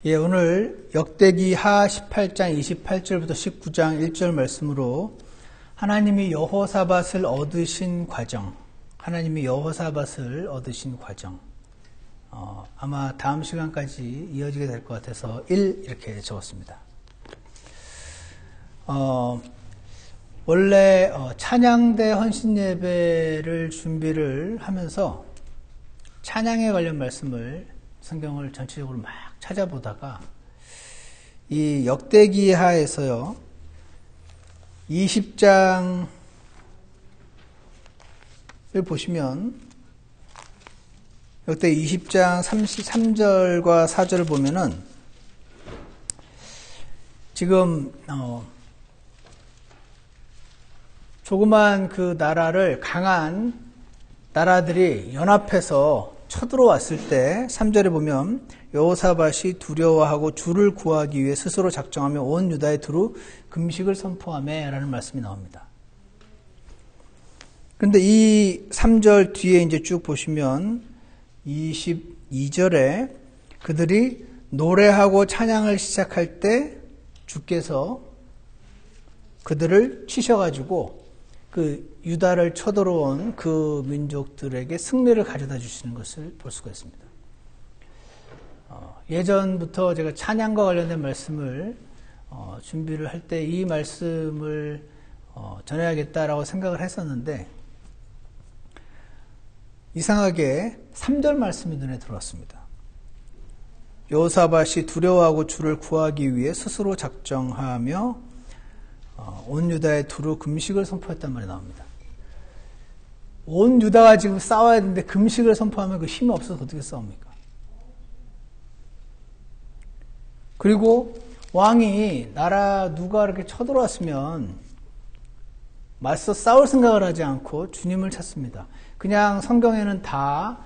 예, 오늘 역대기하 18장 28절부터 19장 1절 말씀으로 하나님이 여호사밧을 얻으신 과정, 아마 다음 시간까지 이어지게 될 것 같아서 1 이렇게 적었습니다. 원래 찬양대 헌신 예배를 준비를 하면서 찬양에 관련 말씀을 성경을 전체적으로 막 찾아보다가 이 역대기하에서요 20장을 보시면 역대 20장 33절과 4절을 보면은 지금 조그만 그 나라를 강한 나라들이 연합해서 쳐들어왔을 때 3절에 보면 여호사밧이 두려워하고 주를 구하기 위해 스스로 작정하며 온 유다에 두루 금식을 선포하며 라는 말씀이 나옵니다. 그런데 이 3절 뒤에 이제 쭉 보시면 22절에 그들이 노래하고 찬양을 시작할 때 주께서 그들을 치셔가지고 그 유다를 쳐들어온 그 민족들에게 승리를 가져다 주시는 것을 볼 수가 있습니다. 예전부터 제가 찬양과 관련된 말씀을 준비를 할 때 이 말씀을 전해야겠다라고 생각을 했었는데 이상하게 3절 말씀이 눈에 들어왔습니다. 여호사밧이 두려워하고 주를 구하기 위해 스스로 작정하며 온 유다에 두루 금식을 선포했단 말이 나옵니다. 온 유다가 지금 싸워야 되는데 금식을 선포하면 그 힘이 없어서 어떻게 싸웁니까? 그리고 왕이 나라 누가 이렇게 쳐들어왔으면 맞서 싸울 생각을 하지 않고 주님을 찾습니다. 그냥 성경에는 다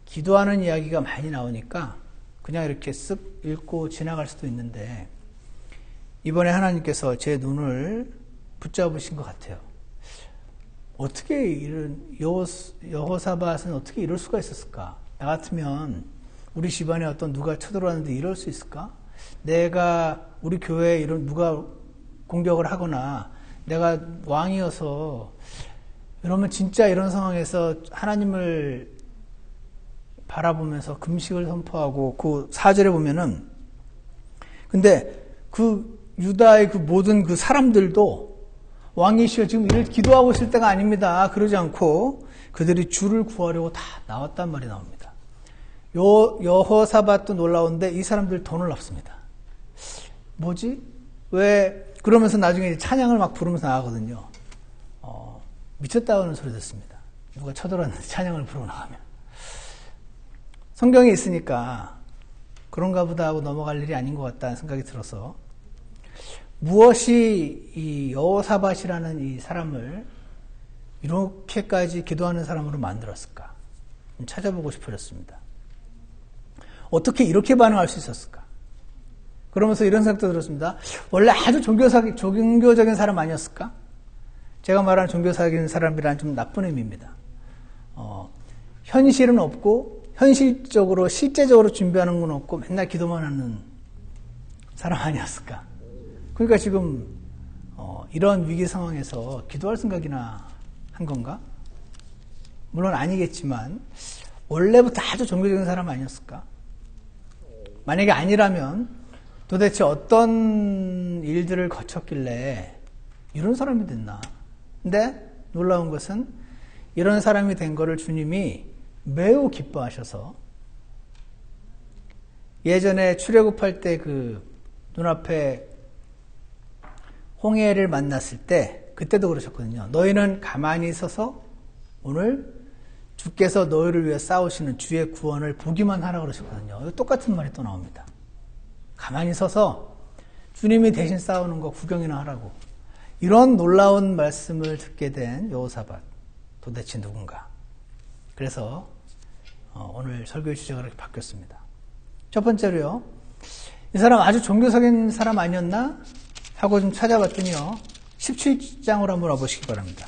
기도하는 이야기가 많이 나오니까 그냥 이렇게 쓱 읽고 지나갈 수도 있는데 이번에 하나님께서 제 눈을 붙잡으신 것 같아요. 어떻게 이런 여호사밧은 어떻게 이럴 수가 있었을까? 나 같으면 우리 집안에 어떤 누가 쳐들어왔는데 이럴 수 있을까? 내가 우리 교회에 이런 누가 공격을 하거나 내가 왕이어서 이러면 진짜 이런 상황에서 하나님을 바라보면서 금식을 선포하고 그 4절에 보면은 근데 그 유다의 그 모든 그 사람들도 왕이시여 지금 이를 기도하고 있을 때가 아닙니다. 그러지 않고 그들이 주를 구하려고 다 나왔단 말이 나옵니다. 여호사밧도 놀라운데 이 사람들 더 놀랍습니다. 뭐지? 왜? 그러면서 나중에 찬양을 막 부르면서 나가거든요. 미쳤다는 소리 듣습니다. 누가 쳐들어왔는데 찬양을 부르고 나가면. 성경에 있으니까 그런가 보다 하고 넘어갈 일이 아닌 것 같다는 생각이 들어서 무엇이 이 여호사밧이라는 이 사람을 이렇게까지 기도하는 사람으로 만들었을까? 찾아보고 싶어졌습니다. 어떻게 이렇게 반응할 수 있었을까? 그러면서 이런 생각도 들었습니다. 원래 아주 종교적인 사람 아니었을까? 제가 말하는 종교적인 사람이란 좀 나쁜 의미입니다. 현실은 없고 실제적으로 준비하는 건 없고 맨날 기도만 하는 사람 아니었을까? 그러니까 지금 이런 위기 상황에서 기도할 생각이나 한 건가? 물론 아니겠지만 원래부터 아주 종교적인 사람 아니었을까? 만약에 아니라면 도대체 어떤 일들을 거쳤길래 이런 사람이 됐나? 근데 놀라운 것은 이런 사람이 된 거를 주님이 매우 기뻐하셔서 예전에 출애굽할 때 그 눈앞에 홍해를 만났을 때 그때도 그러셨거든요. 너희는 가만히 서서 오늘 주께서 너희를 위해 싸우시는 주의 구원을 보기만 하라 그러셨거든요. 똑같은 말이 또 나옵니다. 가만히 서서 주님이 대신 싸우는 거 구경이나 하라고. 이런 놀라운 말씀을 듣게 된 여호사밧. 도대체 누군가? 그래서 오늘 설교의 주제가 그렇게 바뀌었습니다. 첫 번째로요. 이 사람 아주 종교적인 사람 아니었나? 하고 좀 찾아봤더니요. 17장으로 한번 와보시기 바랍니다.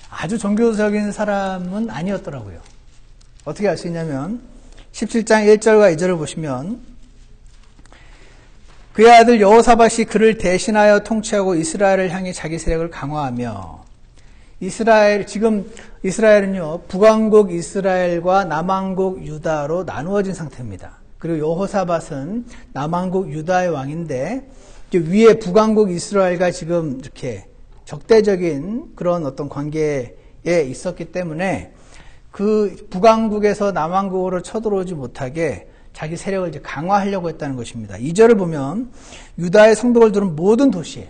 아주 종교적인 사람은 아니었더라고요. 어떻게 알 수 있냐면 17장 1절과 2절을 보시면 그의 아들 여호사밧이 그를 대신하여 통치하고 이스라엘을 향해 자기 세력을 강화하며 지금 이스라엘은요, 북왕국 이스라엘과 남왕국 유다로 나누어진 상태입니다. 그리고 여호사밧은 남왕국 유다의 왕인데 위에 북왕국 이스라엘과 지금 이렇게 적대적인 그런 어떤 관계에 있었기 때문에 그 북왕국에서 남왕국으로 쳐들어오지 못하게 자기 세력을 이제 강화하려고 했다는 것입니다. 2절을 보면 유다의 성벽을 두른 모든 도시에,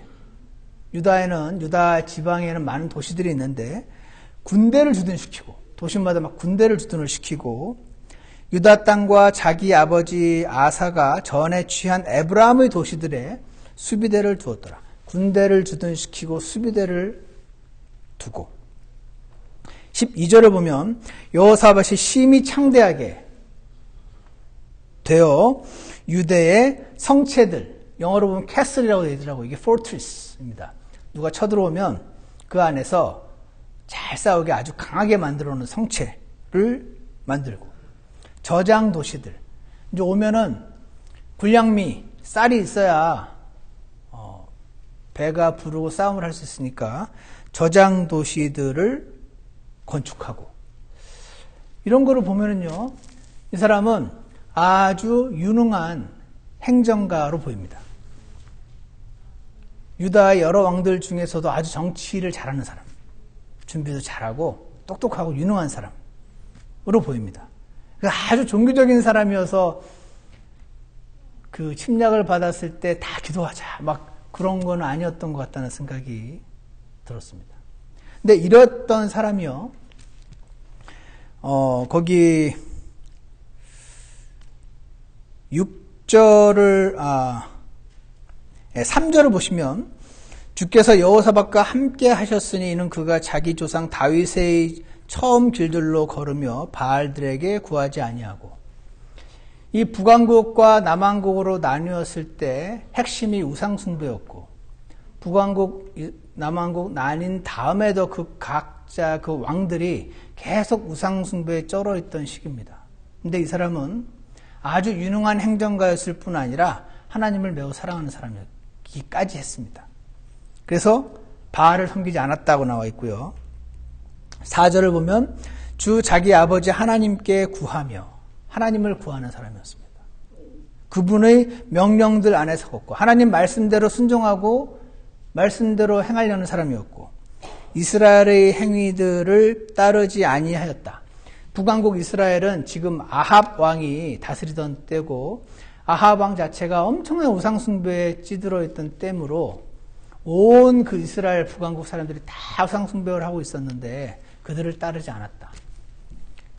유다 지방에는 많은 도시들이 있는데 군대를 주둔시키고, 도시마다 막 군대를 주둔을 시키고, 유다 땅과 자기 아버지 아사가 전에 취한 에브라임의 도시들에 수비대를 두었더라. 군대를 주둔시키고 수비대를 두고. 12절을 보면 여호사밧이 심히 창대하게 되어 유대의 성체들, 영어로 보면 캐슬이라고 되더라고요. 이게 fortress입니다. 누가 쳐들어오면 그 안에서 잘 싸우게 아주 강하게 만들어 놓은 성체를 만들고, 저장 도시들, 이제 오면은 군량미, 쌀이 있어야 배가 부르고 싸움을 할 수 있으니까 저장 도시들을 건축하고, 이런 거를 보면은요, 이 사람은 아주 유능한 행정가로 보입니다. 유다의 여러 왕들 중에서도 아주 정치를 잘하는 사람, 준비도 잘하고 똑똑하고 유능한 사람으로 보입니다. 아주 종교적인 사람이어서 그 침략을 받았을 때 다 기도하자 막 그런 건 아니었던 것 같다는 생각이 들었습니다. 근데 이랬던 사람이요, 거기 3절을 보시면 주께서 여호사밧과 함께 하셨으니 이는 그가 자기 조상 다윗의 처음 길들로 걸으며 바알들에게 구하지 아니하고. 이 북왕국과 남왕국으로 나뉘었을 때 핵심이 우상숭배였고, 북왕국, 남왕국 나뉜 다음에도 그 각자 그 왕들이 계속 우상숭배에 쩔어 있던 시기입니다. 근데 이 사람은 아주 유능한 행정가였을 뿐 아니라 하나님을 매우 사랑하는 사람이기까지 했습니다. 그래서 바알을 섬기지 않았다고 나와 있고요. 4절을 보면 주 자기 아버지 하나님께 구하며, 하나님을 구하는 사람이었습니다. 그분의 명령들 안에서 걷고 하나님 말씀대로 순종하고 말씀대로 행하려는 사람이었고, 이스라엘의 행위들을 따르지 아니하였다. 북왕국 이스라엘은 지금 아합 왕이 다스리던 때고, 아합 왕 자체가 엄청난 우상숭배에 찌들어 있던 때므로 온 그 이스라엘 북왕국 사람들이 다 우상숭배를 하고 있었는데 그들을 따르지 않았다.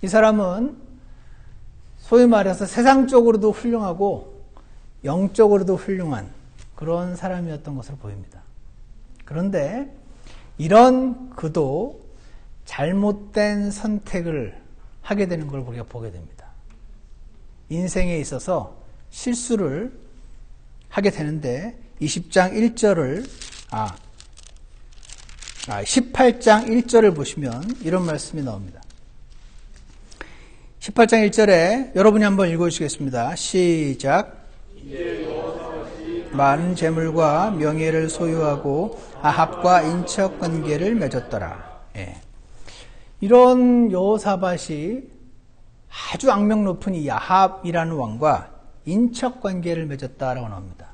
이 사람은 소위 말해서 세상적으로도 훌륭하고 영적으로도 훌륭한 그런 사람이었던 것으로 보입니다. 그런데 이런 그도 잘못된 선택을 하게 되는 걸 우리가 보게 됩니다. 인생에 있어서 실수를 하게 되는데 18장 1절을 보시면 이런 말씀이 나옵니다. 18장 1절에 여러분이 한번 읽어주시겠습니다. 시작. 많은 재물과 명예를 소유하고 아합과 인척 관계를 맺었더라. 예. 이런 여호사밧이 아주 악명 높은 이 아합이라는 왕과 인척 관계를 맺었다라고 나옵니다.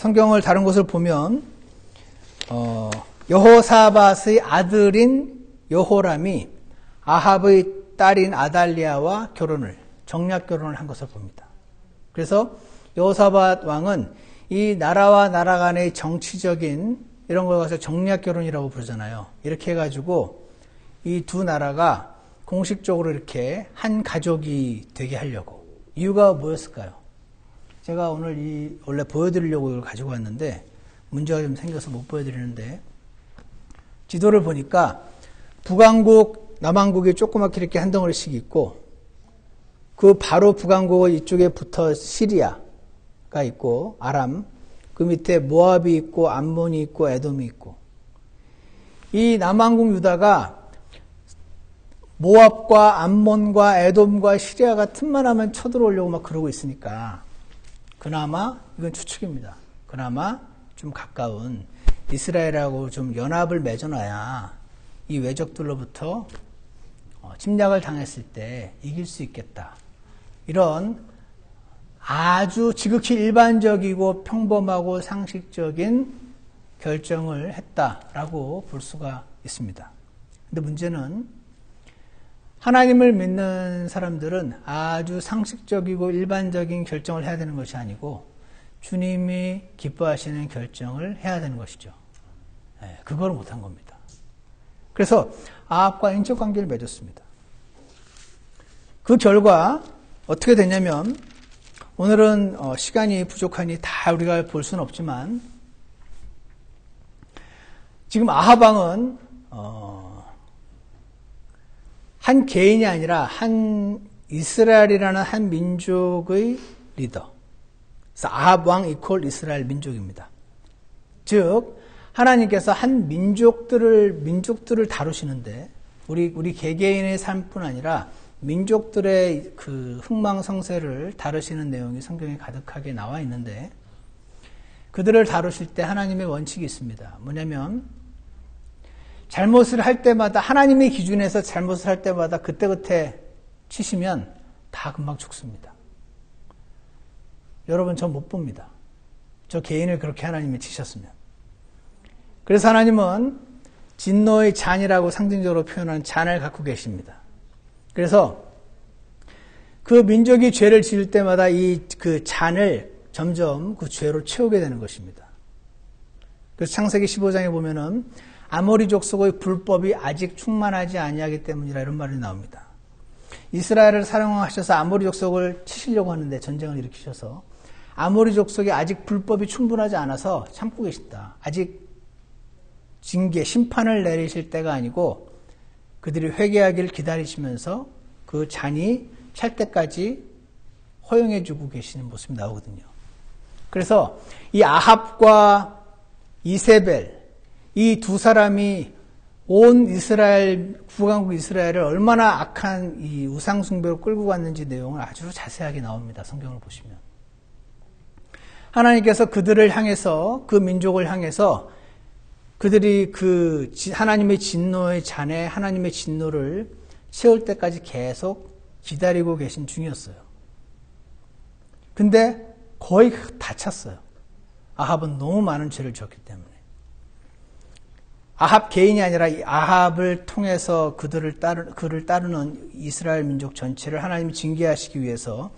성경을 다른 곳을 보면 여호사밧의 아들인 여호람이 아합의 딸인 아달리아와 정략 결혼을 한 것을 봅니다. 그래서 여호사밧 왕은 이 나라와 나라 간의 정치적인 이런 걸 가서 정략 결혼이라고 부르잖아요. 이렇게 해가지고 이 두 나라가 공식적으로 이렇게 한 가족이 되게 하려고. 이유가 뭐였을까요? 제가 오늘 원래 보여드리려고 이걸 가지고 왔는데 문제가 좀 생겨서 못 보여드리는데, 지도를 보니까 북왕국, 남왕국이 조그맣게 이렇게 한 덩어리씩 있고, 그 바로 북왕국 이쪽에 붙어 시리아가 있고 아람, 그 밑에 모압이 있고 암몬이 있고 에돔이 있고, 이 남왕국 유다가 모압과 암몬과 에돔과 시리아가 틈만 하면 쳐들어오려고 막 그러고 있으니까 그나마 이건 추측입니다. 그나마 좀 가까운 이스라엘하고 좀 연합을 맺어놔야 이 외적들로부터 침략을 당했을 때 이길 수 있겠다. 이런 아주 지극히 일반적이고 평범하고 상식적인 결정을 했다라고 볼 수가 있습니다. 근데 문제는 하나님을 믿는 사람들은 아주 상식적이고 일반적인 결정을 해야 되는 것이 아니고 주님이 기뻐하시는 결정을 해야 되는 것이죠. 그걸 못한 겁니다. 그래서 아합과 인적 관계를 맺었습니다. 그 결과 어떻게 됐냐면 오늘은 시간이 부족하니 다 우리가 볼 수는 없지만 지금 아합 왕은 한 개인이 아니라 한 이스라엘이라는 한 민족의 리더. 그래서 아합 왕 이퀄 이스라엘 민족입니다. 즉 하나님께서 한 민족들을 다루시는데 우리 개개인의 삶뿐 아니라 민족들의 그 흥망성쇠를 다루시는 내용이 성경에 가득하게 나와 있는데 그들을 다루실 때 하나님의 원칙이 있습니다. 뭐냐면 잘못을 할 때마다 하나님의 기준에서 잘못을 할 때마다 그때그때 치시면 다 금방 죽습니다. 여러분 저 못 봅니다. 저 개인을 그렇게 하나님이 치셨으면. 그래서 하나님은 진노의 잔이라고 상징적으로 표현한 잔을 갖고 계십니다. 그래서 그 민족이 죄를 지을 때마다 그 잔을 점점 그 죄로 채우게 되는 것입니다. 그래서 창세기 15장에 보면은 아모리 족속의 불법이 아직 충만하지 아니하기 때문이라 이런 말이 나옵니다. 이스라엘을 사령하셔서 아모리 족속을 치시려고 하는데 전쟁을 일으키셔서 아모리 족속이 아직 불법이 충분하지 않아서 참고 계신다. 아직 징계, 심판을 내리실 때가 아니고 그들이 회개하기를 기다리시면서 그 잔이 찰 때까지 허용해주고 계시는 모습이 나오거든요. 그래서 이 아합과 이세벨 이 두 사람이 온 이스라엘 국왕국 이스라엘을 얼마나 악한 이 우상 숭배로 끌고 갔는지 내용을 아주 자세하게 나옵니다. 성경을 보시면 하나님께서 그들을 향해서 그 민족을 향해서 그들이 그 하나님의 진노의 잔에 하나님의 진노를 채울 때까지 계속 기다리고 계신 중이었어요. 근데 거의 다 찼어요. 아합은 너무 많은 죄를 지었기 때문에. 아합 개인이 아니라 아합을 통해서 그를 따르는 이스라엘 민족 전체를 하나님이 징계하시기 위해서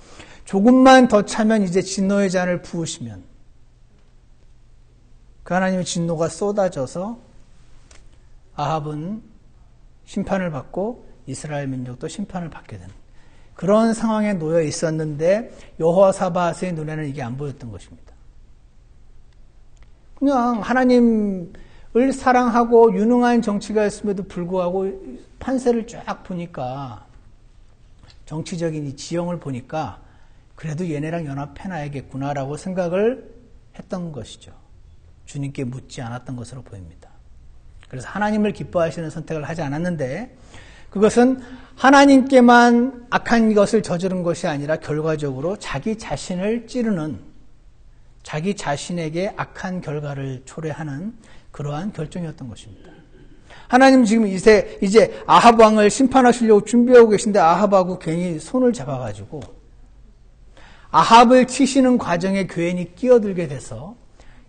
조금만 더 차면 이제 진노의 잔을 부으시면 그 하나님의 진노가 쏟아져서 아합은 심판을 받고 이스라엘 민족도 심판을 받게 되는 그런 상황에 놓여 있었는데 여호사밧의 눈에는 이게 안 보였던 것입니다. 그냥 하나님을 사랑하고 유능한 정치가였음에도 불구하고 판세를 쫙 보니까 정치적인 이 지형을 보니까 그래도 얘네랑 연합해놔야겠구나라고 생각을 했던 것이죠. 주님께 묻지 않았던 것으로 보입니다. 그래서 하나님을 기뻐하시는 선택을 하지 않았는데 그것은 하나님께만 악한 것을 저지른 것이 아니라 결과적으로 자기 자신을 찌르는 자기 자신에게 악한 결과를 초래하는 그러한 결정이었던 것입니다. 하나님 지금 이제 아합 왕을 심판하시려고 준비하고 계신데 아합하고 괜히 손을 잡아가지고 아합을 치시는 과정에 괜히 끼어들게 돼서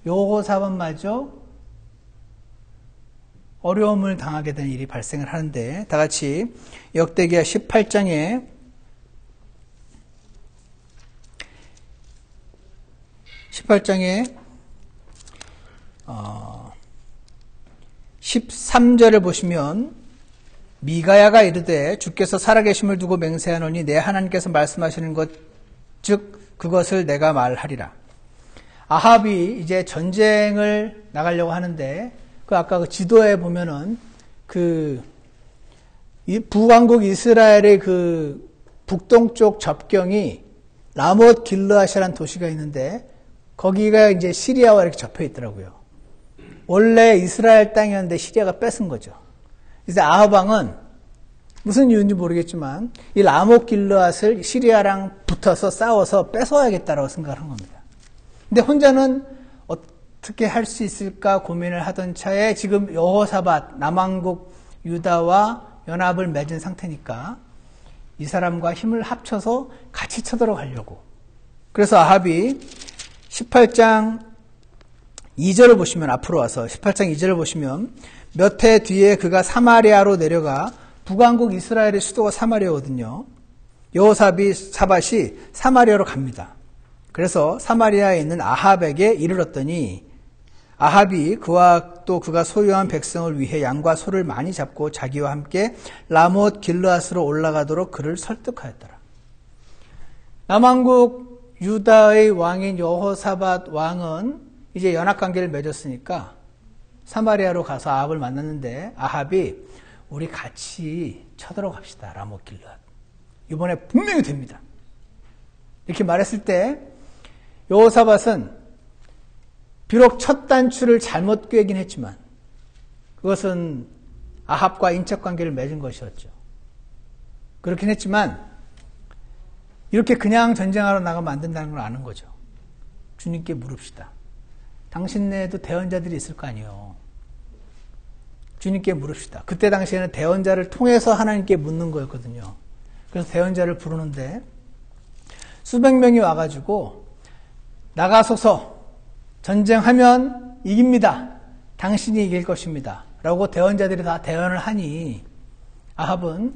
여호사밧마저 어려움을 당하게 된 일이 발생을 하는데 다 같이 역대기하 18장에 13절을 보시면 미가야가 이르되 주께서 살아계심을 두고 맹세하노니 내 하나님께서 말씀하시는 것 즉 그것을 내가 말하리라. 아합이 이제 전쟁을 나가려고 하는데 아까 그 지도에 보면은 북왕국 이스라엘의 그 북동쪽 접경이 라못 길르앗이라는 도시가 있는데 거기가 이제 시리아와 이렇게 접해 있더라고요. 원래 이스라엘 땅이었는데 시리아가 뺏은 거죠. 그래서 아합 왕은 무슨 이유인지 모르겠지만 이 라못 길르앗을 시리아랑 붙어서 싸워서 뺏어야겠다라고 생각을 한 겁니다. 근데 혼자는 어떻게 할 수 있을까 고민을 하던 차에 지금 여호사밧 남왕국 유다와 연합을 맺은 상태니까 이 사람과 힘을 합쳐서 같이 쳐들어가려고. 그래서 아합이 18장 2절을 보시면, 앞으로 와서 18장 2절을 보시면 몇 해 뒤에 그가 사마리아로 내려가, 북왕국 이스라엘의 수도가 사마리아거든요. 여호사밧이 사마리아로 갑니다. 그래서 사마리아에 있는 아합에게 이르렀더니 아합이 그와 또 그가 소유한 백성을 위해 양과 소를 많이 잡고 자기와 함께 라못 길르앗으로 올라가도록 그를 설득하였더라. 남왕국 유다의 왕인 여호사밧 왕은 이제 연합관계를 맺었으니까 사마리아로 가서 아합을 만났는데, 아합이 우리 같이 쳐들어갑시다, 라못 길르앗. 이번에 분명히 됩니다. 이렇게 말했을 때 여호사밧은 비록 첫 단추를 잘못 꿰긴 했지만 그것은 아합과 인척관계를 맺은 것이었죠. 그렇긴 했지만 이렇게 그냥 전쟁하러 나가면 안 된다는 걸 아는 거죠. 주님께 물읍시다. 당신네에도 대언자들이 있을 거 아니에요. 주님께 물읍시다. 그때 당시에는 대언자를 통해서 하나님께 묻는 거였거든요. 그래서 대언자를 부르는데 수백 명이 와가지고 나가소서, 전쟁하면 이깁니다. 당신이 이길 것입니다. 라고 대언자들이 다 대언을 하니 아합은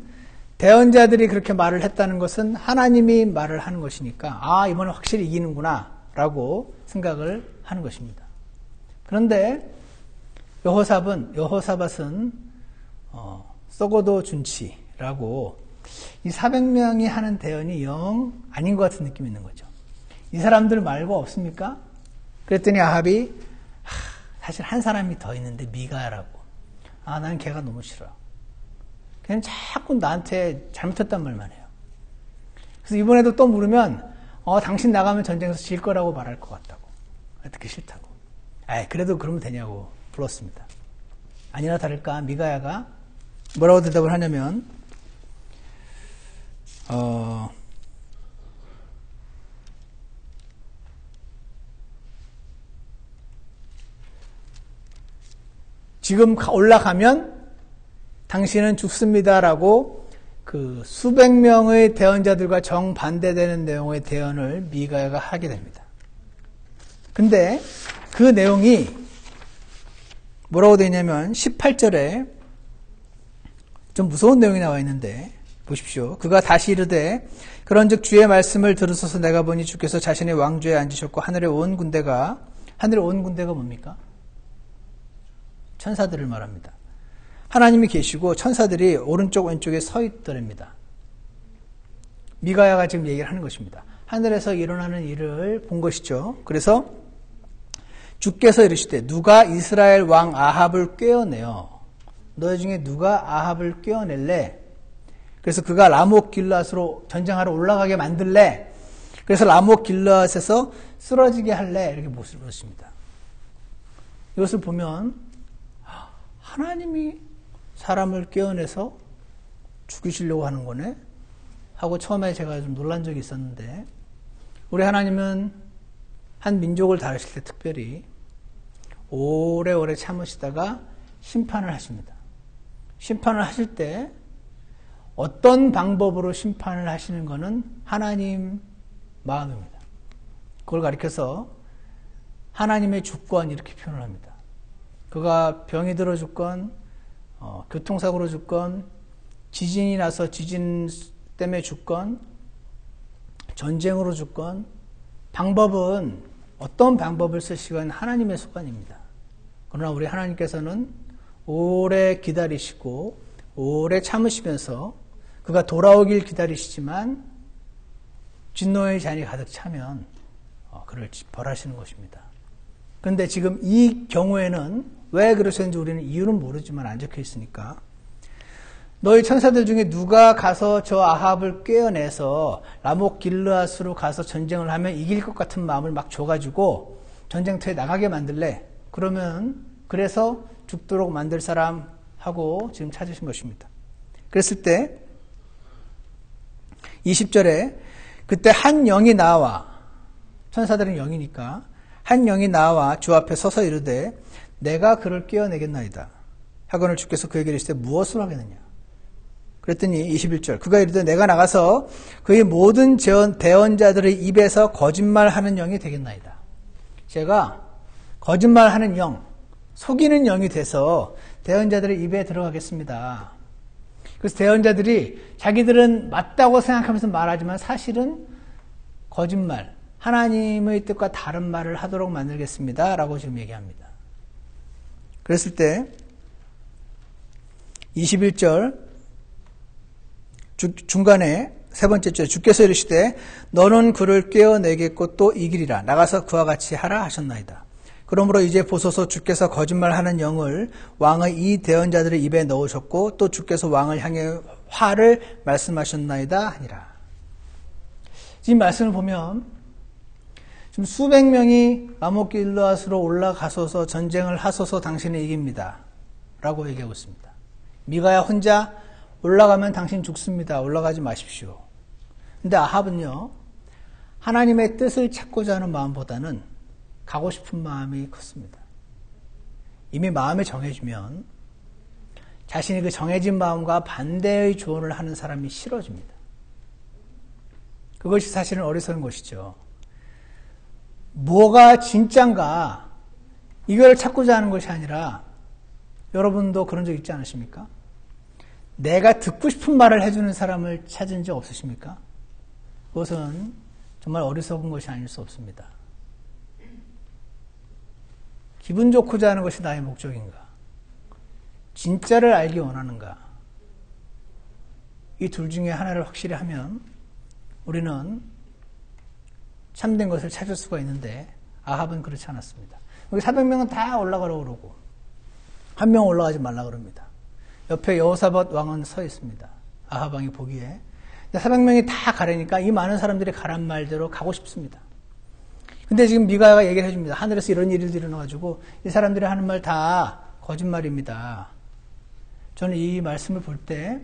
대언자들이 그렇게 말을 했다는 것은 하나님이 말을 하는 것이니까, 아, 이번에 확실히 이기는구나 라고 생각을 하는 것입니다. 그런데 여호사밧은 썩어도 준치라고 이 400명이 하는 대언이 영 아닌 것 같은 느낌이 있는 거죠. 이 사람들 말고 없습니까? 그랬더니 아합이 사실 한 사람이 더 있는데 미가야라고. 난 걔가 너무 싫어. 걔는 자꾸 나한테 잘못했단 말만 해요. 그래서 이번에도 또 물으면 당신 나가면 전쟁에서 질 거라고 말할 것 같다고. 듣기 싫다고. 그래도 그러면 되냐고 불렀습니다. 아니나 다를까 미가야가 뭐라고 대답을 하냐면 지금 올라가면 당신은 죽습니다라고 그 수백 명의 대언자들과 정반대되는 내용의 대언을 미가야가 하게 됩니다. 근데 그 내용이 뭐라고 되어 있냐면 18절에 좀 무서운 내용이 나와 있는데 보십시오. 그가 다시 이르되 그런즉 주의 말씀을 들으소서. 내가 보니 주께서 자신의 왕좌에 앉으셨고 하늘에 온 군대가 뭡니까? 천사들을 말합니다. 하나님이 계시고 천사들이 오른쪽 왼쪽에 서 있더랍니다. 미가야가 지금 얘기를 하는 것입니다. 하늘에서 일어나는 일을 본 것이죠. 그래서 주께서 이르시되 누가 이스라엘 왕 아합을 꿰어내어 너희 중에 누가 아합을 꿰어낼래? 그래서 그가 라못 길르앗으로 전쟁하러 올라가게 만들래? 그래서 라못 길르앗에서 쓰러지게 할래? 이렇게 물었습니다. 이것을 보면 하나님이 사람을 꿰어내서 죽이시려고 하는 거네? 하고 처음에 제가 좀 놀란 적이 있었는데, 우리 하나님은 한 민족을 다루실 때 특별히 오래오래 참으시다가 심판을 하십니다. 심판을 하실 때 어떤 방법으로 심판을 하시는 것은 하나님 마음입니다. 그걸 가리켜서 하나님의 주권 이렇게 표현을 합니다. 그가 병이 들어 죽건, 교통사고로 죽건, 지진이 나서 지진 때문에 죽건, 전쟁으로 죽건, 방법은 어떤 방법을 쓰시건 하나님의 소관입니다. 그러나 우리 하나님께서는 오래 기다리시고 오래 참으시면서 그가 돌아오길 기다리시지만 진노의 잔이 가득 차면 그를 벌하시는 것입니다. 그런데 지금 이 경우에는 왜 그러셨는지 우리는 이유는 모르지만 안 적혀 있으니까, 너희 천사들 중에 누가 가서 저 아합을 꿰어내서 라못 길르앗으로 가서 전쟁을 하면 이길 것 같은 마음을 막 줘가지고 전쟁터에 나가게 만들래? 그러면 그래서 죽도록 만들 사람 하고 지금 찾으신 것입니다. 그랬을 때 20절에 그때 한 영이 나와, 천사들은 영이니까 한 영이 나와 주 앞에 서서 이르되 내가 그를 깨어내겠나이다. 하거늘 주께서 그에게 이르시되 무엇을 하겠느냐. 그랬더니 21절 그가 이르되 내가 나가서 그의 모든 대언자들의 입에서 거짓말하는 영이 되겠나이다. 제가 거짓말하는 영, 속이는 영이 돼서 대언자들의 입에 들어가겠습니다. 그래서 대언자들이 자기들은 맞다고 생각하면서 말하지만 사실은 거짓말, 하나님의 뜻과 다른 말을 하도록 만들겠습니다. 라고 지금 얘기합니다. 그랬을 때 21절 중간에 세 번째 절 주께서 이르시되 너는 그를 깨어내겠고 또 이기리라. 나가서 그와 같이 하라 하셨나이다. 그러므로 이제 보소서 주께서 거짓말하는 영을 왕의 이 대언자들의 입에 넣으셨고 또 주께서 왕을 향해 화를 말씀하셨나이다 하니라. 이 말씀을 보면 지금 수백 명이 라모길르앗으로 올라가소서 전쟁을 하소서 당신은 이깁니다. 라고 얘기하고 있습니다. 미가야 혼자 올라가면 당신 죽습니다. 올라가지 마십시오. 근데 아합은요, 하나님의 뜻을 찾고자 하는 마음보다는 가고 싶은 마음이 컸습니다. 이미 마음이 정해지면 자신이 그 정해진 마음과 반대의 조언을 하는 사람이 싫어집니다. 그것이 사실은 어리석은 것이죠. 뭐가 진짠가 이걸 찾고자 하는 것이 아니라 여러분도 그런 적 있지 않으십니까? 내가 듣고 싶은 말을 해주는 사람을 찾은 적 없으십니까? 그것은 정말 어리석은 것이 아닐 수 없습니다. 기분 좋고자 하는 것이 나의 목적인가? 진짜를 알기 원하는가? 이 둘 중에 하나를 확실히 하면 우리는 참된 것을 찾을 수가 있는데 아합은 그렇지 않았습니다. 여기 400명은 다 올라가라고 그러고 한 명 올라가지 말라 그럽니다. 옆에 여호사밧 왕은 서 있습니다. 아합 왕이 보기에 400명이 다 가려니까 이 많은 사람들이 가란 말대로 가고 싶습니다. 근데 지금 미가야가 얘기를 해줍니다. 하늘에서 이런 일이 일어나가지고 이 사람들이 하는 말 다 거짓말입니다. 저는 이 말씀을 볼 때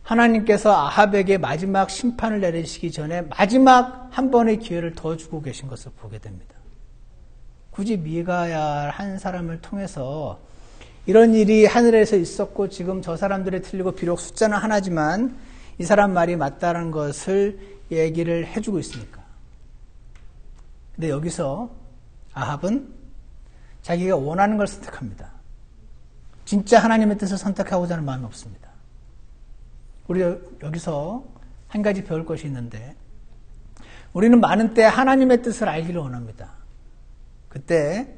하나님께서 아합에게 마지막 심판을 내리시기 전에 마지막 한 번의 기회를 더 주고 계신 것을 보게 됩니다. 굳이 미가야 한 사람을 통해서 이런 일이 하늘에서 있었고 지금 저 사람들이 틀리고 비록 숫자는 하나지만 이 사람 말이 맞다는 것을 얘기를 해주고 있으니까. 근데 여기서 아합은 자기가 원하는 걸 선택합니다. 진짜 하나님의 뜻을 선택하고자 하는 마음이 없습니다. 우리 여기서 한 가지 배울 것이 있는데 우리는 많은 때 하나님의 뜻을 알기를 원합니다. 그때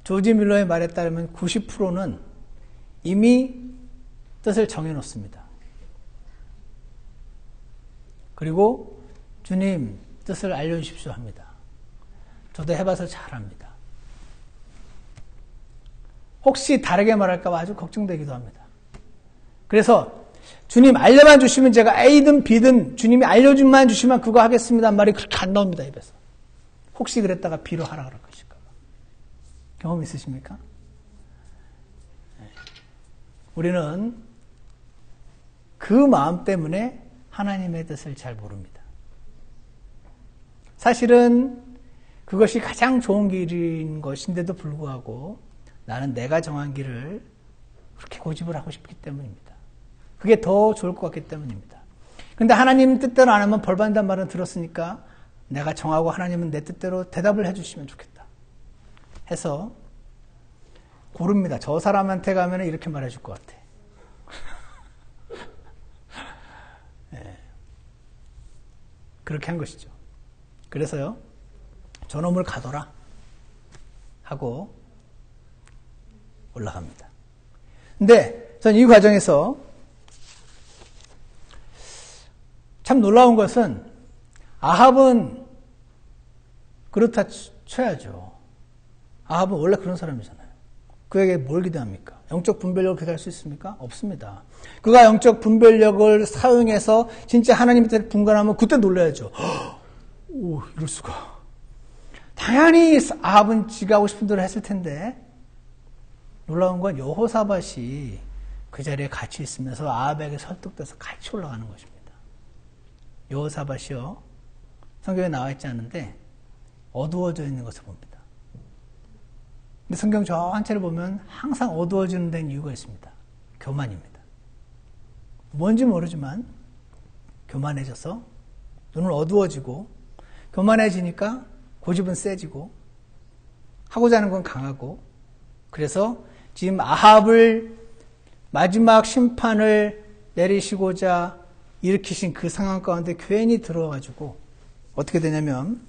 조지 밀러의 말에 따르면 90%는 이미 뜻을 정해놓습니다. 그리고 주님 뜻을 알려주십시오 합니다. 저도 해봐서 잘합니다. 혹시 다르게 말할까 봐 아주 걱정되기도 합니다. 그래서 주님 알려만 주시면 제가 A든 B든 주님이 알려준만 주시면 그거 하겠습니다 말이 그렇게 안 나옵니다. 입에서. 혹시 그랬다가 B로 하라 그럴 것일까 봐. 경험 있으십니까? 우리는 그 마음 때문에 하나님의 뜻을 잘 모릅니다. 사실은 그것이 가장 좋은 길인 것인데도 불구하고 나는 내가 정한 길을 그렇게 고집을 하고 싶기 때문입니다. 그게 더 좋을 것 같기 때문입니다. 그런데 하나님 뜻대로 안 하면 벌 받는다는 말은 들었으니까 내가 정하고 하나님은 내 뜻대로 대답을 해주시면 좋겠다 해서 고릅니다. 저 사람한테 가면 이렇게 말해줄 것 같아. 네. 그렇게 한 것이죠. 그래서요, 저놈을 가둬라 하고 올라갑니다. 근데 전 이 과정에서 참 놀라운 것은 아합은 그렇다 쳐야죠. 아합은 원래 그런 사람이잖아요. 그에게 뭘 기대합니까? 영적 분별력을 기대할 수 있습니까? 없습니다. 그가 영적 분별력을 사용해서 진짜 하나님 뜻에 분간하면 그때 놀라야죠. 오, 이럴 수가. 당연히 아합은 지가 하고 싶은 대로 했을 텐데 놀라운 건 여호사밧이 그 자리에 같이 있으면서 아합에게 설득돼서 같이 올라가는 것입니다. 여호사밧이요, 성경에 나와 있지 않은데 어두워져 있는 것을 봅니다. 근데 성경 전체를 보면 항상 어두워지는 데는 이유가 있습니다. 교만입니다. 뭔지 모르지만 교만해져서 눈은 어두워지고, 교만해지니까 고집은 세지고, 하고자 하는 건 강하고, 그래서 지금 아합을 마지막 심판을 내리시고자 일으키신 그 상황 가운데 괜히 들어가지고 어떻게 되냐면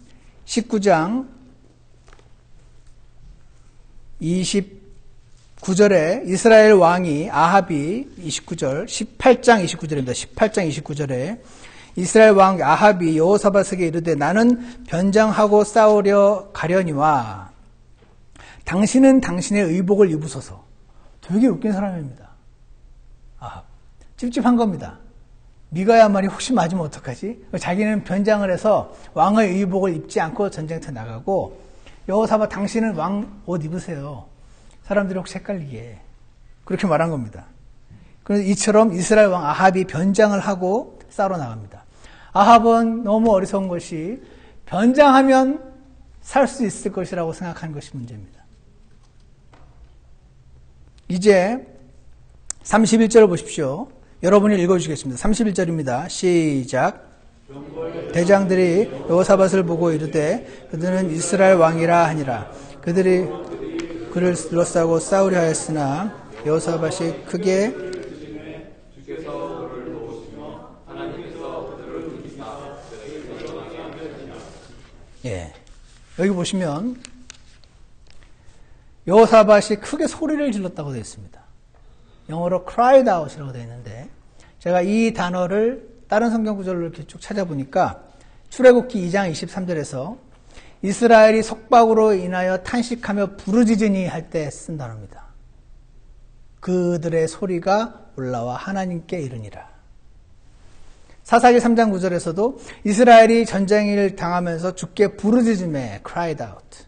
19장 29절에 이스라엘 왕이 아합이 29절 18장 29절입니다. 18장 29절에 이스라엘 왕 아합이 여호사밧에게 이르되 나는 변장하고 싸우려 가려니와 당신은 당신의 의복을 입으소서. 되게 웃긴 사람입니다. 아합. 찝찝한 겁니다. 미가야말이 혹시 맞으면 어떡하지? 자기는 변장을 해서 왕의 의복을 입지 않고 전쟁터 나가고, 여호사밧 당신은 왕 옷 입으세요. 사람들이 혹시 헷갈리게. 그렇게 말한 겁니다. 그래서 이처럼 이스라엘 왕 아합이 변장을 하고 싸우러 나갑니다. 아합은 너무 어리석은 것이 변장하면 살 수 있을 것이라고 생각하는 것이 문제입니다. 이제 31절을 보십시오. 여러분이 읽어주시겠습니다. 31절입니다. 시작. 대장들이 여호사밧을 보고 이르되 그들은 이스라엘 왕이라 하니라. 그들이 그를 둘러싸고 싸우려 하였으나 여호사밧이 크게 여기 보시면 여호사밧이 크게 소리를 질렀다고 되어 있습니다. 영어로 cried out이라고 되어 있는데, 제가 이 단어를 다른 성경 구절을 이렇게 쭉 찾아보니까 출애굽기 2장 23절에서 이스라엘이 속박으로 인하여 탄식하며 부르짖으니 할 때 쓴 단어입니다. 그들의 소리가 올라와 하나님께 이르니라. 사사기 3장 9절에서도 이스라엘이 전쟁을 당하면서 주께 부르짖음에 cried out.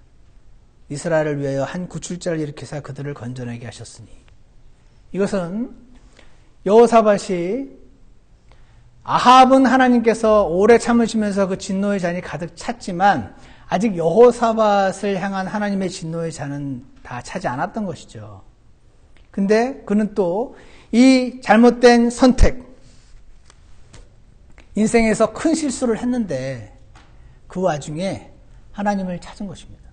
이스라엘을 위하여 한 구출자를 일으키사 그들을 건져내게 하셨으니. 이것은 여호사밧이 아합은 하나님께서 오래 참으시면서 그 진노의 잔이 가득 찼지만 아직 여호사밧을 향한 하나님의 진노의 잔은 다 차지 않았던 것이죠. 근데 그는 또 이 잘못된 선택, 인생에서 큰 실수를 했는데 그 와중에 하나님을 찾은 것입니다.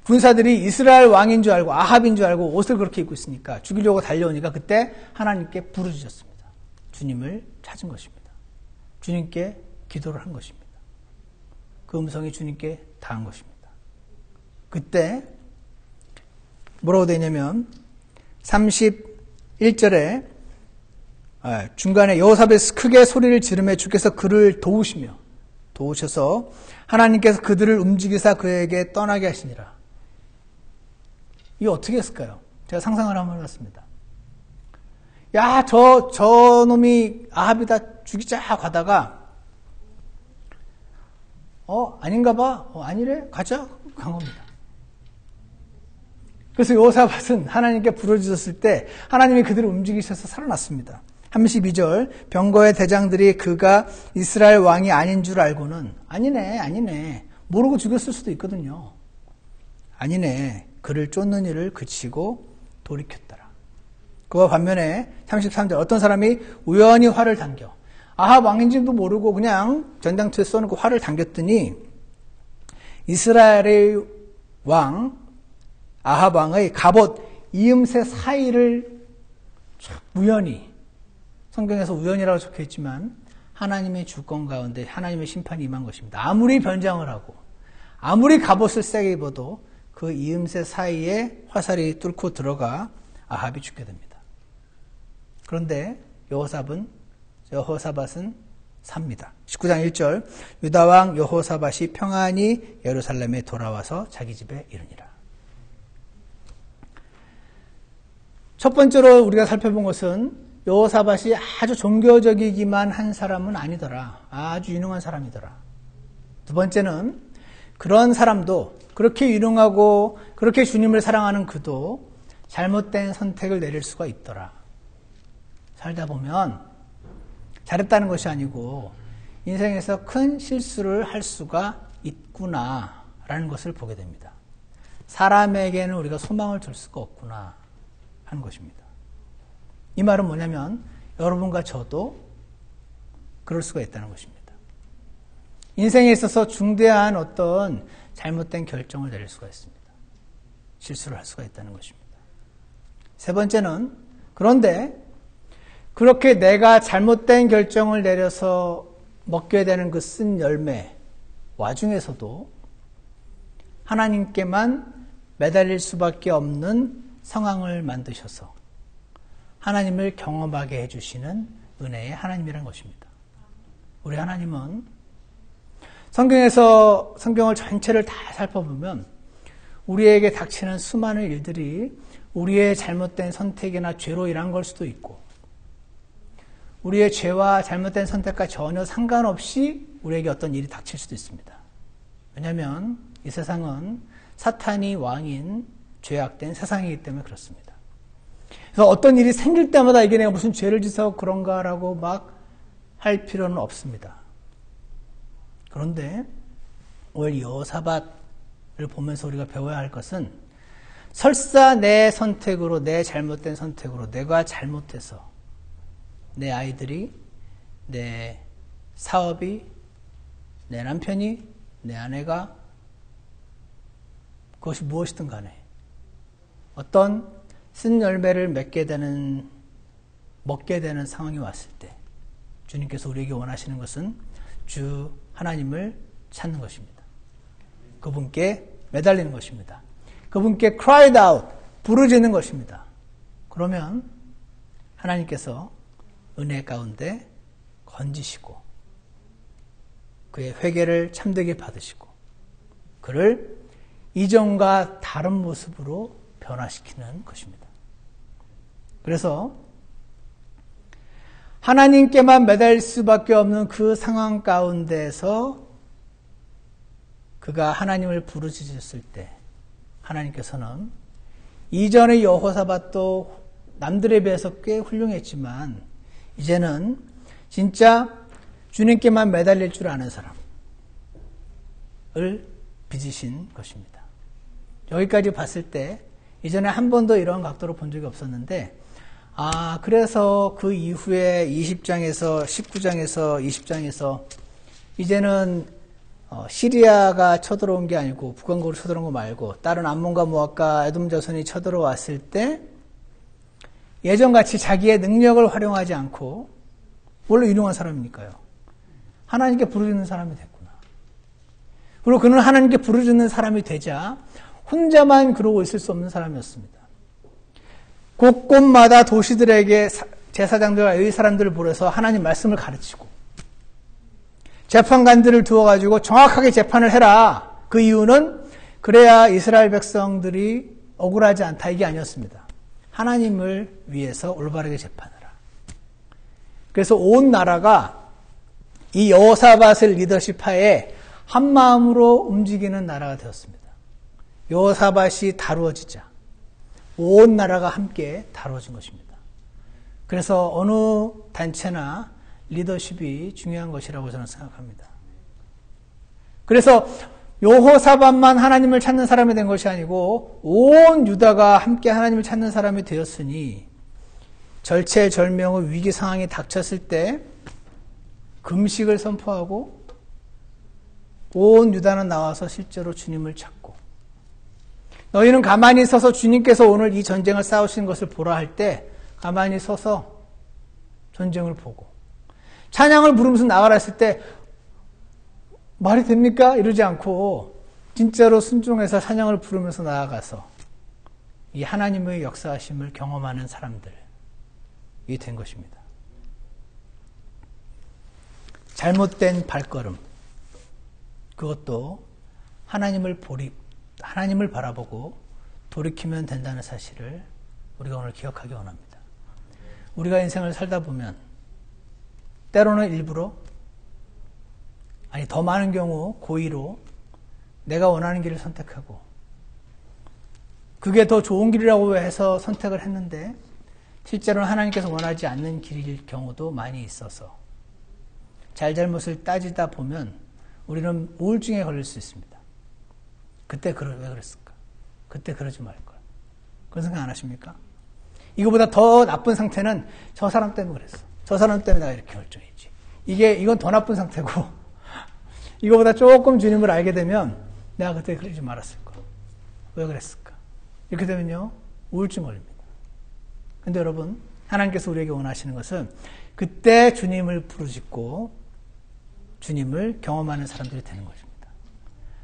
군사들이 이스라엘 왕인 줄 알고 아합인 줄 알고 옷을 그렇게 입고 있으니까 죽이려고 달려오니까 그때 하나님께 부르짖었습니다. 주님을 찾은 것입니다. 주님께 기도를 한 것입니다. 그 음성이 주님께 닿은 것입니다. 그때 뭐라고 되냐면 31절에 중간에 여호사밧이 크게 소리를 지르며 주께서 그를 도우셔서 하나님께서 그들을 움직이사 그에게 떠나게 하시니라. 이게 어떻게 했을까요? 제가 상상을 한번 해봤습니다. 야, 저 놈이 아합이다 죽이자 가다가 아닌가 봐. 아니래? 가자. 간 겁니다. 그래서 여호사밧은 하나님께 부르짖었을 때 하나님이 그들을 움직이셔서 살아났습니다. 32절 병거의 대장들이 그가 이스라엘 왕이 아닌 줄 알고는 아니네 모르고 죽였을 수도 있거든요. 아니네 그를 쫓는 일을 그치고 돌이켰더라. 그와 반면에 33절 어떤 사람이 우연히 활을 당겨 아합 왕인지도 모르고 그냥 전장터에 써놓고 활을 당겼더니 이스라엘의 왕 아합 왕의 갑옷 이음새 사이를 우연히, 성경에서 우연이라고 적혀있지만 하나님의 주권 가운데 하나님의 심판이 임한 것입니다. 아무리 변장을 하고 아무리 갑옷을 세게 입어도 그 이음새 사이에 화살이 뚫고 들어가 아합이 죽게 됩니다. 그런데 여호사밧은 삽니다. 19장 1절 유다왕 여호사밧이 평안히 예루살렘에 돌아와서 자기 집에 이르니라. 첫 번째로 우리가 살펴본 것은 여호사밧이 아주 종교적이기만 한 사람은 아니더라. 아주 유능한 사람이더라. 두 번째는 그런 사람도 그렇게 유능하고 그렇게 주님을 사랑하는 그도 잘못된 선택을 내릴 수가 있더라. 살다 보면 잘했다는 것이 아니고 인생에서 큰 실수를 할 수가 있구나라는 것을 보게 됩니다. 사람에게는 우리가 소망을 줄 수가 없구나 하는 것입니다. 이 말은 뭐냐면 여러분과 저도 그럴 수가 있다는 것입니다. 인생에 있어서 중대한 어떤 잘못된 결정을 내릴 수가 있습니다. 실수를 할 수가 있다는 것입니다. 세 번째는 그런데 그렇게 내가 잘못된 결정을 내려서 먹게 되는 그 쓴 열매 와중에서도 하나님께만 매달릴 수밖에 없는 상황을 만드셔서 하나님을 경험하게 해주시는 은혜의 하나님이라는 것입니다. 우리 하나님은 성경을 전체를 다 살펴보면 우리에게 닥치는 수많은 일들이 우리의 잘못된 선택이나 죄로 인한 걸 수도 있고 우리의 죄와 잘못된 선택과 전혀 상관없이 우리에게 어떤 일이 닥칠 수도 있습니다. 왜냐하면 이 세상은 사탄이 왕인 죄악된 세상이기 때문에 그렇습니다. 그래서 어떤 일이 생길 때마다 이게 내가 무슨 죄를 지어서 그런가라고 막 할 필요는 없습니다. 그런데 오늘 여호사밧을 보면서 우리가 배워야 할 것은 설사 내 선택으로 내 잘못된 선택으로 내가 잘못해서 내 아이들이 내 사업이 내 남편이 내 아내가 그것이 무엇이든 간에 어떤 쓴 열매를 먹게 되는 상황이 왔을 때 주님께서 우리에게 원하시는 것은 주 하나님을 찾는 것입니다. 그분께 매달리는 것입니다. 그분께 cried out, 부르짖는 것입니다. 그러면 하나님께서 은혜 가운데 건지시고 그의 회개를 참되게 받으시고 그를 이전과 다른 모습으로 변화시키는 것입니다. 그래서 하나님께만 매달릴 수밖에 없는 그 상황 가운데서 그가 하나님을 부르짖었을 때 하나님께서는 이전의 여호사밧도 남들에 비해서 꽤 훌륭했지만 이제는 진짜 주님께만 매달릴 줄 아는 사람을 빚으신 것입니다. 여기까지 봤을 때 이전에 한 번도 이런 각도로 본 적이 없었는데 그래서 그 이후에 20장에서 19장에서 20장에서 이제는 시리아가 쳐들어온 게 아니고 북왕국으로 쳐들어온 거 말고 다른 암몬과 모압과 에돔 자손이 쳐들어왔을 때 예전같이 자기의 능력을 활용하지 않고 원래 유능한 사람이니까요. 하나님께 부르짖는 사람이 됐구나. 그리고 그는 하나님께 부르짖는 사람이 되자 혼자만 그러고 있을 수 없는 사람이었습니다. 곳곳마다 도시들에게 제사장들과 의 사람들을 보내서 하나님 말씀을 가르치고 재판관들을 두어가지고 정확하게 재판을 해라. 그 이유는 그래야 이스라엘 백성들이 억울하지 않다 이게 아니었습니다. 하나님을 위해서 올바르게 재판하라. 그래서 온 나라가 이 여호사밧을 리더십하에 한 마음으로 움직이는 나라가 되었습니다. 여호사밧이 다루어지자 온 나라가 함께 다루어진 것입니다. 그래서 어느 단체나 리더십이 중요한 것이라고 저는 생각합니다. 그래서 여호사밧만 하나님을 찾는 사람이 된 것이 아니고 온 유다가 함께 하나님을 찾는 사람이 되었으니 절체절명의 위기 상황이 닥쳤을 때 금식을 선포하고 온 유다는 나와서 실제로 주님을 찾고 너희는 가만히 서서 주님께서 오늘 이 전쟁을 싸우시는 것을 보라 할 때 가만히 서서 전쟁을 보고 찬양을 부르면서 나가라 했을 때 말이 됩니까? 이러지 않고 진짜로 순종해서 찬양을 부르면서 나아가서 이 하나님의 역사하심을 경험하는 사람들이 된 것입니다. 잘못된 발걸음 그것도 하나님을 바라보고 돌이키면 된다는 사실을 우리가 오늘 기억하기 원합니다. 우리가 인생을 살다 보면 때로는 일부러 더 많은 경우 고의로 내가 원하는 길을 선택하고 그게 더 좋은 길이라고 해서 선택을 했는데 실제로는 하나님께서 원하지 않는 길일 경우도 많이 있어서 잘잘못을 따지다 보면 우리는 우울증에 걸릴 수 있습니다. 그때 왜 그랬을까? 그때 그러지 말걸. 그런 생각 안 하십니까? 이거보다 더 나쁜 상태는 저 사람 때문에 그랬어. 저 사람 때문에 내가 이렇게 결정했지. 이건 더 나쁜 상태고, 이거보다 조금 주님을 알게 되면 내가 그때 그러지 말았을까? 왜 그랬을까? 이렇게 되면요, 우울증 걸립니다. 근데 여러분, 하나님께서 우리에게 원하시는 것은 그때 주님을 부르짖고 주님을 경험하는 사람들이 되는 것입니다.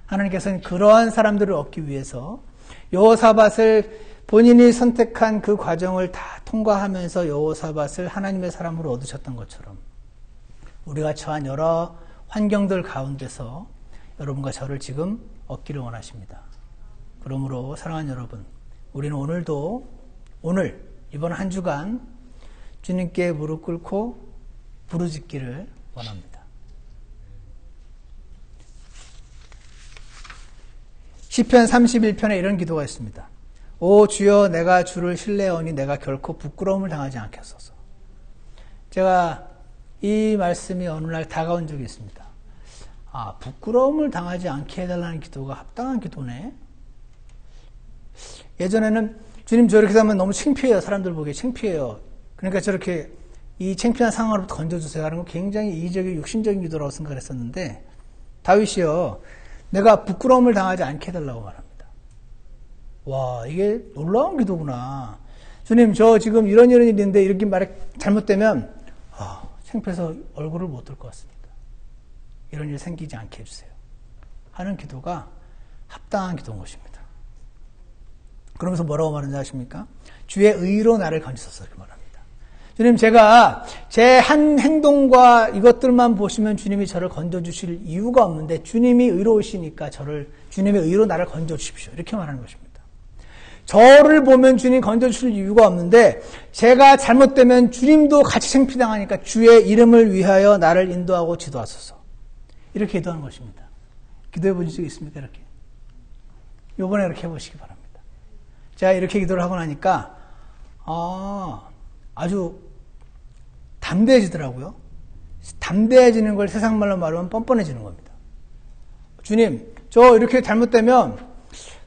하나님께서는 그러한 사람들을 얻기 위해서 여호사밧을 본인이 선택한 그 과정을 다 통과하면서 여호사밧을 하나님의 사람으로 얻으셨던 것처럼 우리가 처한 여러 환경들 가운데서 여러분과 저를 지금 얻기를 원하십니다. 그러므로 사랑하는 여러분, 우리는 오늘 이번 한 주간 주님께 무릎 꿇고 부르짖기를 원합니다. 시편 31편에 이런 기도가 있습니다. 오 주여, 내가 주를 신뢰하오니 내가 결코 부끄러움을 당하지 않게 하소서. 제가 이 말씀이 어느 날 다가온 적이 있습니다. 부끄러움을 당하지 않게 해달라는 기도가 합당한 기도네. 예전에는 주님 저렇게 하면 너무 창피해요. 사람들 보기에 창피해요. 그러니까 저렇게 이 창피한 상황으로부터 건져주세요 하는 건 굉장히 이기적인 육신적인 기도라고 생각했었는데, 다윗이요, 내가 부끄러움을 당하지 않게 해달라고 말합니다. 와, 이게 놀라운 기도구나. 주님, 저 지금 이런 일인데 이렇게 말이 잘못되면 창피해서 얼굴을 못 들 것 같습니다. 이런 일 생기지 않게 해주세요 하는 기도가 합당한 기도인 것입니다. 그러면서 뭐라고 말하는지 아십니까? 주의 의로 나를 건지소서 이렇게 말합니다. 주님, 제가 제 한 행동과 이것들만 보시면 주님이 저를 건져주실 이유가 없는데 주님이 의로우시니까 주님의 의로 나를 건져주십시오. 이렇게 말하는 것입니다. 저를 보면 주님 건져주실 이유가 없는데 제가 잘못되면 주님도 같이 창피당하니까 주의 이름을 위하여 나를 인도하고 지도하소서. 이렇게 기도하는 것입니다. 기도해 보신 적 있습니까? 이렇게. 이번에 이렇게 해보시기 바랍니다. 제가 이렇게 기도를 하고 나니까 아주 담대해지더라고요. 담대해지는 걸 세상 말로 말하면 뻔뻔해지는 겁니다. 주님, 저 이렇게 잘못되면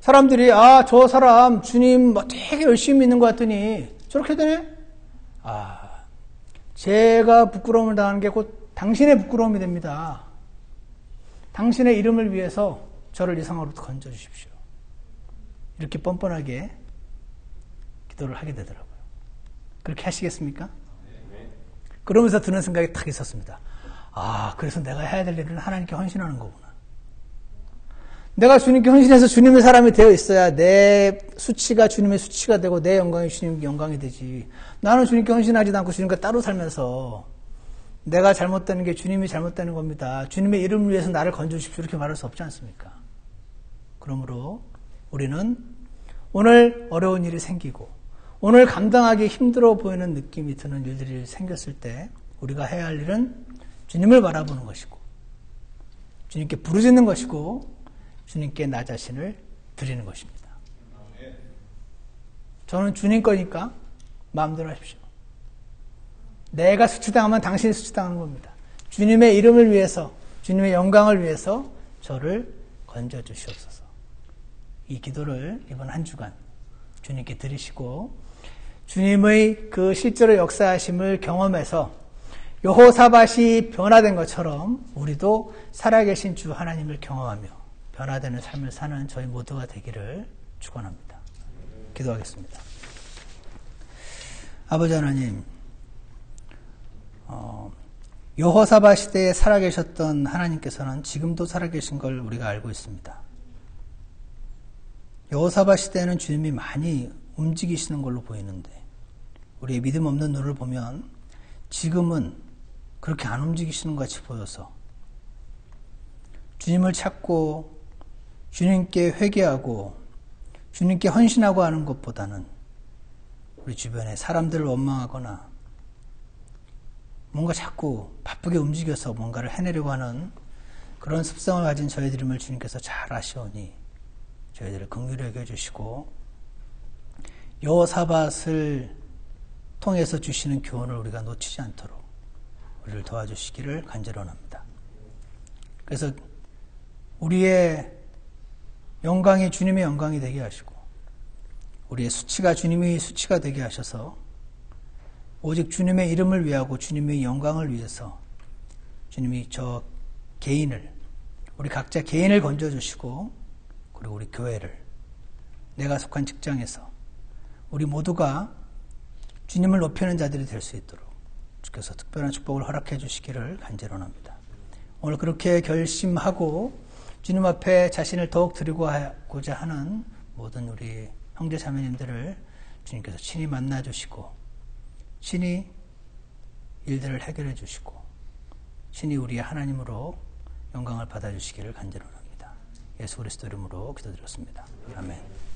사람들이 저 사람 주님 되게 열심히 믿는 것 같더니 저렇게 되네? 제가 부끄러움을 당하는 게 곧 당신의 부끄러움이 됩니다. 당신의 이름을 위해서 저를 이 상황으로부터 건져주십시오. 이렇게 뻔뻔하게 기도를 하게 되더라고요. 그렇게 하시겠습니까? 그러면서 드는 생각이 탁 있었습니다. 그래서 내가 해야 될 일은 하나님께 헌신하는 거구나. 내가 주님께 헌신해서 주님의 사람이 되어 있어야 내 수치가 주님의 수치가 되고 내 영광이 주님의 영광이 되지. 나는 주님께 헌신하지도 않고 주님과 따로 살면서 내가 잘못되는 게 주님이 잘못되는 겁니다. 주님의 이름을 위해서 나를 건져주십시오. 이렇게 말할 수 없지 않습니까? 그러므로 우리는 오늘 어려운 일이 생기고 오늘 감당하기 힘들어 보이는 느낌이 드는 일들이 생겼을 때 우리가 해야 할 일은 주님을 바라보는 것이고 주님께 부르짖는 것이고 주님께 나 자신을 드리는 것입니다. 저는 주님 거니까 마음대로 하십시오. 내가 수치당하면 당신이 수치당하는 겁니다. 주님의 이름을 위해서 주님의 영광을 위해서 저를 건져주시옵소서. 이 기도를 이번 한 주간 주님께 드리시고 주님의 그 실제로 역사하심을 경험해서 여호사밧이 변화된 것처럼 우리도 살아계신 주 하나님을 경험하며 변화되는 삶을 사는 저희 모두가 되기를 축원합니다. 기도하겠습니다. 아버지 하나님, 여호사밧 시대에 살아계셨던 하나님께서는 지금도 살아계신 걸 우리가 알고 있습니다. 여호사밧 시대에는 주님이 많이 움직이시는 걸로 보이는데 우리의 믿음 없는 눈을 보면 지금은 그렇게 안 움직이시는 것 같이 보여서 주님을 찾고 주님께 회개하고 주님께 헌신하고 하는 것보다는 우리 주변에 사람들을 원망하거나 뭔가 자꾸 바쁘게 움직여서 뭔가를 해내려고 하는 그런 습성을 가진 저희들임을 주님께서 잘 아시오니 저희들을 긍휼히 여겨주시고 여호사밧을 통해서 주시는 교훈을 우리가 놓치지 않도록 우리를 도와주시기를 간절히 원합니다. 그래서 우리의 영광이 주님의 영광이 되게 하시고 우리의 수치가 주님의 수치가 되게 하셔서 오직 주님의 이름을 위하고 주님의 영광을 위해서 주님이 저 개인을 우리 각자 개인을 건져주시고 그리고 우리 교회를 내가 속한 직장에서 우리 모두가 주님을 높이는 자들이 될 수 있도록 주께서 특별한 축복을 허락해 주시기를 간절히 원합니다. 오늘 그렇게 결심하고 주님 앞에 자신을 더욱 드리고자 하는 모든 우리 형제 자매님들을 주님께서 친히 만나 주시고 친히 일들을 해결해 주시고 친히 우리의 하나님으로 영광을 받아주시기를 간절히 원합니다. 예수 그리스도 이름으로 기도드렸습니다. 아멘.